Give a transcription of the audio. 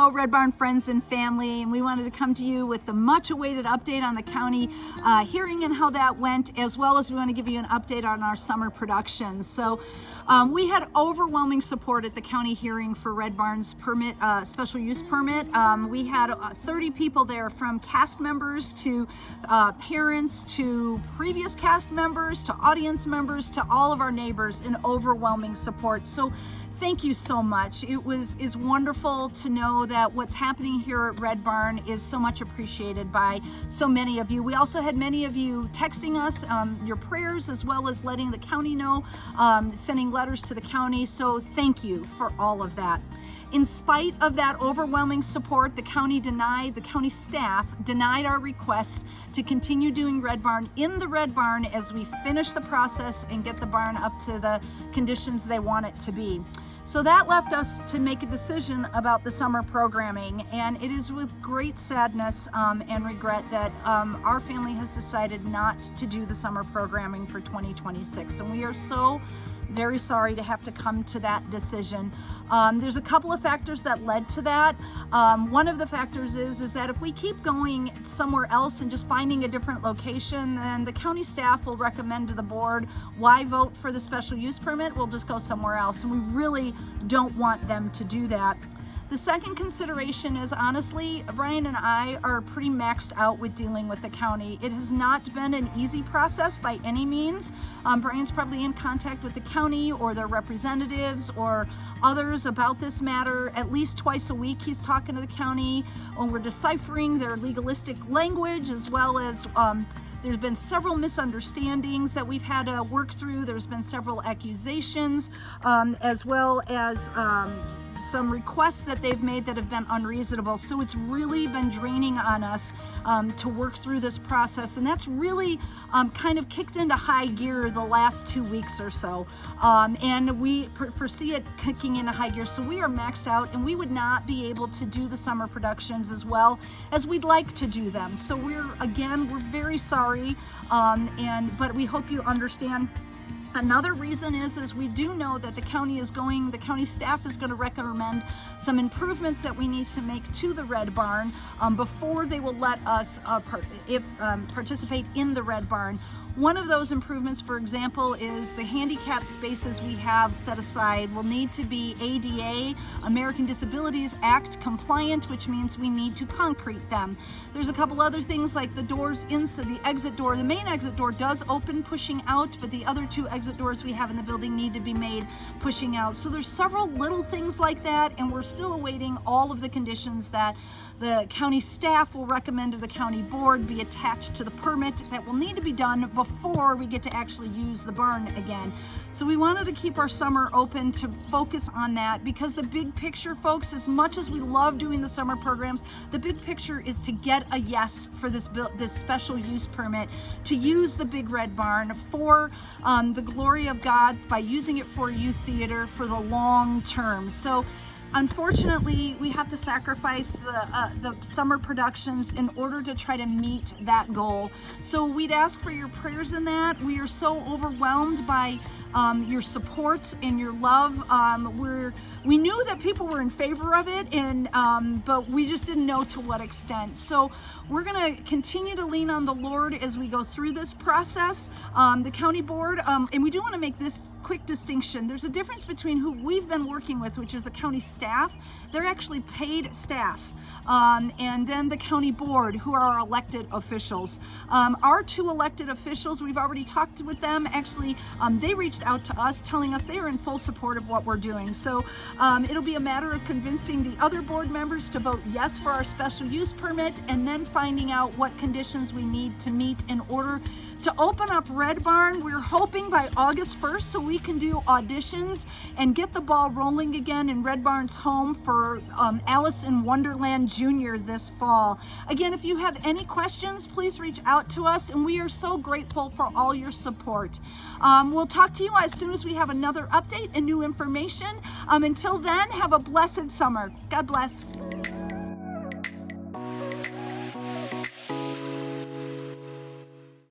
Hello, Red Barn friends and family, and we wanted to come to you with the much awaited update on the county hearing and how that went, as well as we want to give you an update on our summer productions. So we had overwhelming support at the county hearing for Red Barn's permit, special use permit. We had 30 people there, from cast members to parents to previous cast members to audience members to all of our neighbors, in overwhelming support. So thank you so much. It's wonderful to know that what's happening here at Red Barn is so much appreciated by so many of you. We also had many of you texting us your prayers, as well as letting the county know, sending letters to the county. So thank you for all of that. In spite of that overwhelming support, the county staff denied our request to continue doing Red Barn in the Red Barn as we finish the process and get the barn up to the conditions they want it to be. So that left us to make a decision about the summer programming, and it is with great sadness and regret that our family has decided not to do the summer programming for 2026, and we are so very sorry to have to come to that decision. There's a couple of factors that led to that. One of the factors is that if we keep going somewhere else and just finding a different location, then the county staff will recommend to the board, why vote for the special use permit? We'll just go somewhere else, and we really don't want them to do that. The second consideration is, honestly, Brian and I are pretty maxed out with dealing with the county. It has not been an easy process by any means. Brian's probably in contact with the county or their representatives or others about this matter at least twice a week. He's talking to the county, and we're deciphering their legalistic language, as well as there's been several misunderstandings that we've had to work through. There's been several accusations, as well as some requests that they've made that have been unreasonable. So it's really been draining on us to work through this process, and that's really kind of kicked into high gear the last 2 weeks or so, and we foresee it kicking into high gear. So we are maxed out, and we would not be able to do the summer productions as well as we'd like to do them. So we're very sorry, but we hope you understand. Another reason is we do know that the county staff is going to recommend some improvements that we need to make to the Red Barn before they will let us participate in the Red Barn. One of those improvements, for example, is the handicap spaces we have set aside will need to be ADA, American Disabilities Act compliant, which means we need to concrete them. There's a couple other things, like the doors inside the exit door. The main exit door does open pushing out, but the other two exit doors we have in the building need to be made pushing out. So there's several little things like that, and we're still awaiting all of the conditions that the county staff will recommend to the county board be attached to the permit that will need to be done before we get to actually use the barn again. So we wanted to keep our summer open to focus on that, because the big picture, folks, as much as we love doing the summer programs, the big picture is to get a yes for this special use permit to use the Big Red Barn for the glory of God, by using it for youth theater for the long term. So unfortunately, we have to sacrifice the summer productions in order to try to meet that goal. So we'd ask for your prayers in that. We are so overwhelmed by your support and your love. We knew that people were in favor of it, but we just didn't know to what extent. So we're going to continue to lean on the Lord as we go through this process. The county board, and we do want to make this quick distinction. There's a difference between who we've been working with, which is the county staff. They're actually paid staff, and then the county board, who are our elected officials. Our two elected officials, we've already talked with them. Actually, they reached out to us telling us they are in full support of what we're doing. So it'll be a matter of convincing the other board members to vote yes for our special use permit, and then finding out what conditions we need to meet in order to open up Red Barn. We're hoping by August 1st, so we can do auditions and get the ball rolling again in Red Barn's home for Alice in Wonderland Junior this fall. Again, if you have any questions, please reach out to us, and we are so grateful for all your support. We'll talk to you as soon as we have another update and new information. Until then, have a blessed summer. God bless.